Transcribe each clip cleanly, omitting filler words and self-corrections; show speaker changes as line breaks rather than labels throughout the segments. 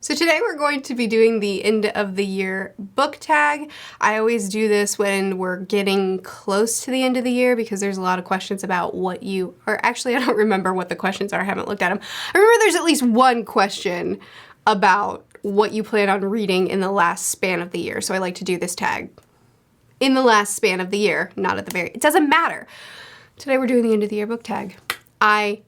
So today we're going to be doing the end of the year book tag. I always do this when we're getting close to the end of the year because there's a lot of questions about what you, or actually I don't remember what the questions are, I haven't looked at them. I remember there's at least one question about what you plan on reading in the last span of the year. So I like to do this tag in the last span of the year, not at the very, it doesn't matter. Today we're doing the end of the year book tag. I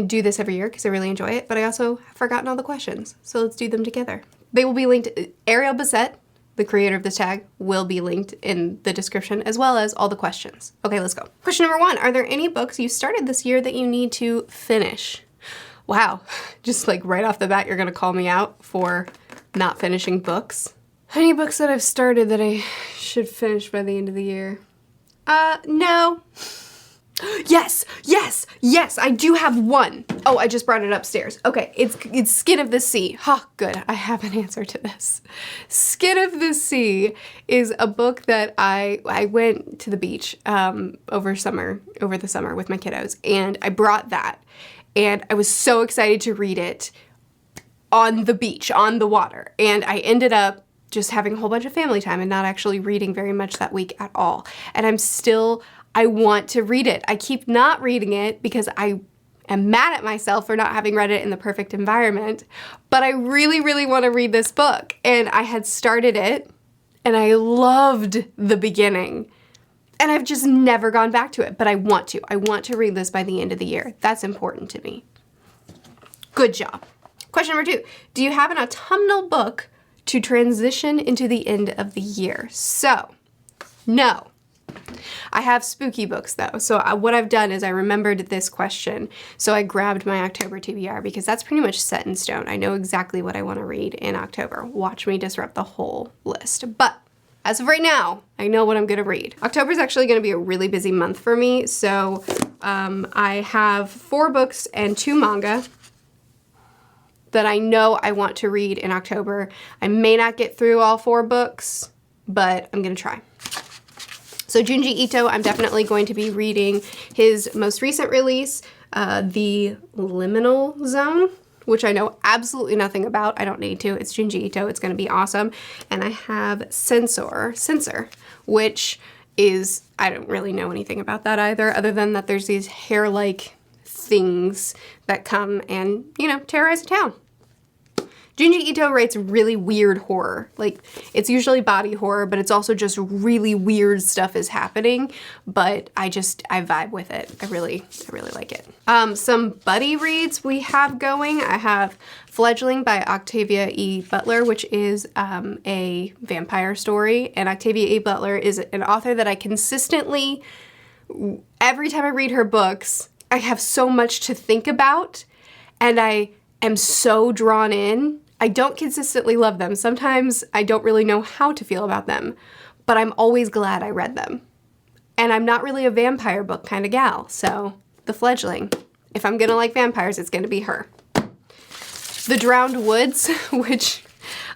do this every year because I really enjoy it, but I also have forgotten all the questions. So let's do them together. They will be linked. Ariel Bissett, the creator of this tag, will be linked in the description as well as all the questions. Okay, let's go. Question number 1, are there any books you started this year that you need to finish? Wow, just like right off the bat, you're gonna call me out for not finishing books. Any books that I've started that I should finish by the end of the year? No. Yes, I do have one. Oh, I just brought it upstairs. Okay, it's Skin of the Sea. Ha, good, I have an answer to this. Skin of the Sea is a book that I went to the beach over the summer with my kiddos, and I brought that, and I was so excited to read it on the beach, on the water, and I ended up just having a whole bunch of family time and not actually reading very much that week at all. And I want to read it. I keep not reading it because I am mad at myself for not having read it in the perfect environment, but I really, really want to read this book. And I had started it and I loved the beginning and I've just never gone back to it, but I want to. I want to read this by the end of the year. That's important to me. Good job. Question number 2, do you have an autumnal book to transition into the end of the year? So, no. I have spooky books though. So what I've done is I remembered this question. So I grabbed my October TBR because that's pretty much set in stone. I know exactly what I want to read in October. Watch me disrupt the whole list. But as of right now, I know what I'm going to read. October is actually going to be a really busy month for me. So I have 4 books and 2 manga that I know I want to read in October. I may not get through all 4 books, but I'm going to try. So Junji Ito, I'm definitely going to be reading his most recent release, The Liminal Zone, which I know absolutely nothing about. I don't need to. It's Junji Ito. It's going to be awesome. And I have Censor, which is, I don't really know anything about that either, other than that there's these hair-like things that come and, you know, terrorize a town. Junji Ito writes really weird horror. Like, it's usually body horror, but it's also just really weird stuff is happening, but I vibe with it. I really like it. Some buddy reads we have going. I have Fledgling by Octavia E. Butler, which is a vampire story, and Octavia E. Butler is an author that I consistently, every time I read her books, I have so much to think about, and I am so drawn in. I don't consistently love them. Sometimes I don't really know how to feel about them, but I'm always glad I read them. And I'm not really a vampire book kind of gal, so The Fledgling. If I'm gonna like vampires, it's gonna be her. The Drowned Woods, which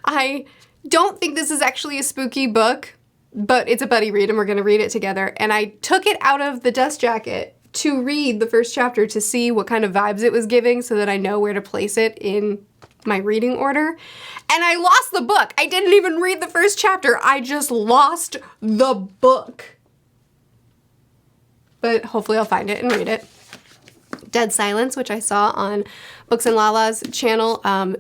I don't think this is actually a spooky book, but it's a buddy read and we're gonna read it together. And I took it out of the dust jacket to read the first chapter to see what kind of vibes it was giving so that I know where to place it in my reading order. And I lost the book. I didn't even read the first chapter. I just lost the book. But hopefully I'll find it and read it. Dead Silence, which I saw on Books and Lala's channel. I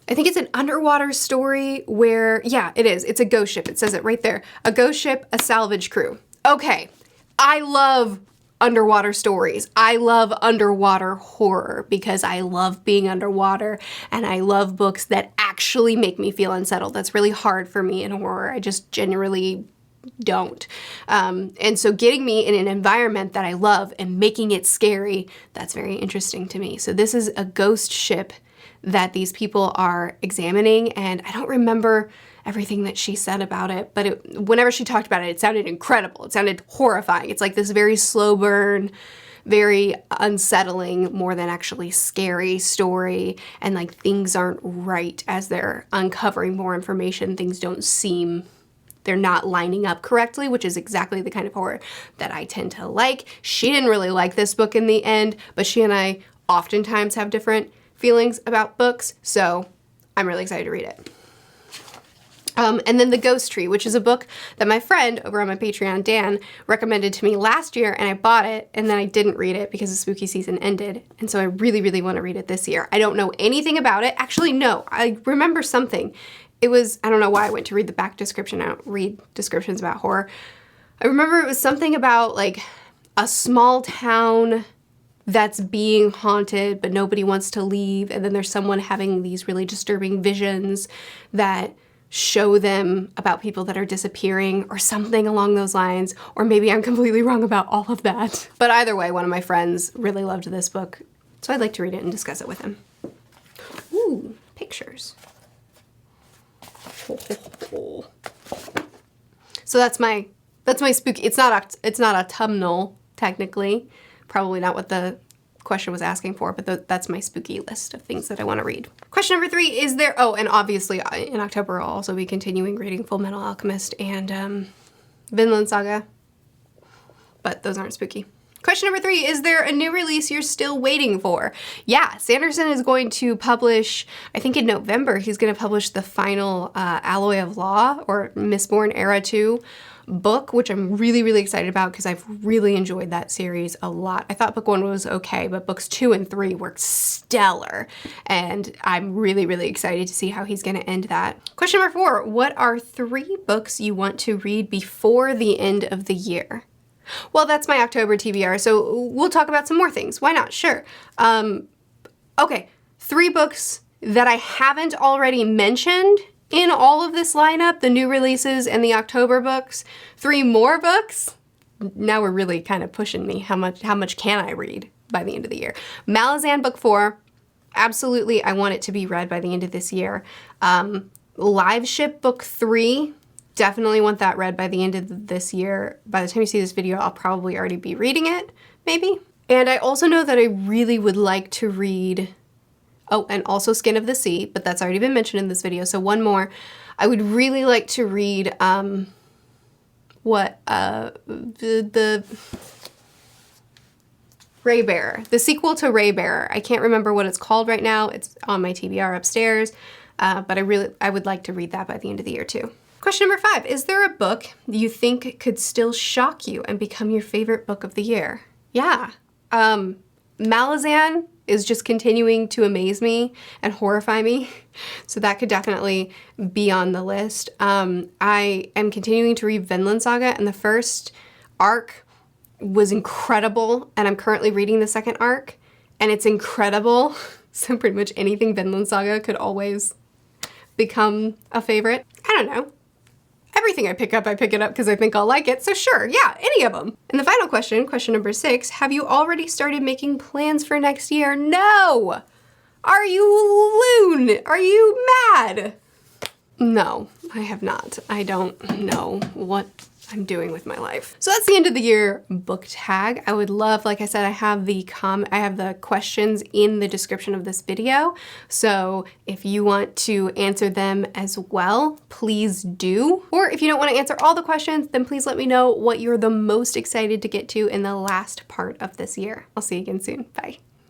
think it's an underwater story where, yeah, it is. It's a ghost ship. It says it right there. A ghost ship, a salvage crew. Okay, I love underwater stories. I love underwater horror because I love being underwater and I love books that actually make me feel unsettled. That's really hard for me in horror. I just genuinely don't. And so getting me in an environment that I love and making it scary, that's very interesting to me. So this is a ghost ship that these people are examining, and I don't remember everything that she said about it, but whenever she talked about it, it sounded incredible. It sounded horrifying. It's like this very slow burn, very unsettling, more than actually scary story, and like things aren't right as they're uncovering more information. Things don't seem, they're not lining up correctly, which is exactly the kind of horror that I tend to like. She didn't really like this book in the end, but she and I oftentimes have different feelings about books, so I'm really excited to read it. And then The Ghost Tree, which is a book that my friend over on my Patreon, Dan, recommended to me last year, and I bought it, and then I didn't read it because the spooky season ended. And so I really, really want to read it this year. I don't know anything about it. Actually, no, I remember something. It was, I don't know why I went to read the back description. I don't read descriptions about horror. I remember it was something about like a small town that's being haunted, but nobody wants to leave. And then there's someone having these really disturbing visions that show them about people that are disappearing or something along those lines. Or maybe I'm completely wrong about all of that. But either way, one of my friends really loved this book, so I'd like to read it and discuss it with him. Ooh, pictures. So that's my spooky. It's not autumnal technically. Probably not what the question was asking for, but that's my spooky list of things that I want to read. Question number 3, is there, oh, and obviously in October I'll also be continuing reading Full Metal Alchemist and Vinland Saga, but those aren't spooky. Question number 3, is there a new release you're still waiting for? Yeah, Sanderson is going to publish, I think in November, he's going to publish the final Alloy of Law, or Mistborn Era 2 book, which I'm really, really excited about because I've really enjoyed that series a lot. I thought book 1 was okay, but books 2 and 3 were stellar, and I'm really, really excited to see how he's going to end that. Question number 4, what are 3 books you want to read before the end of the year? Well, that's my October TBR, so we'll talk about some more things. Why not? Sure. Okay, 3 books that I haven't already mentioned in all of this lineup, the new releases and the October books. 3 more books? Now we're really kind of pushing me. How much can I read by the end of the year? Malazan book 4, absolutely, I want it to be read by the end of this year. Live Ship book 3, definitely want that read by the end of this year. By the time you see this video, I'll probably already be reading it, maybe. And I also know that I really would like to read, oh, and also Skin of the Sea, but that's already been mentioned in this video, so one more. I would really like to read, the Raybearer, the sequel to Raybearer. I can't remember what it's called right now. It's on my TBR upstairs, but I would like to read that by the end of the year too. Question number 5, is there a book you think could still shock you and become your favorite book of the year? Yeah, Malazan is just continuing to amaze me and horrify me, so that could definitely be on the list. I am continuing to read Vinland Saga, and the first arc was incredible, and I'm currently reading the second arc, and it's incredible. So pretty much anything Vinland Saga could always become a favorite. I don't know. Everything I pick it up because I think I'll like it, so sure, yeah, any of them. And the final question, question number 6, have you already started making plans for next year? No! Are you loon? Are you mad? No, I have not. I don't know what I'm doing with my life. So that's the end of the year book tag. I would love, like I said, I have the questions in the description of this video. So if you want to answer them as well, please do. Or if you don't want to answer all the questions, then please let me know what you're the most excited to get to in the last part of this year. I'll see you again soon. Bye.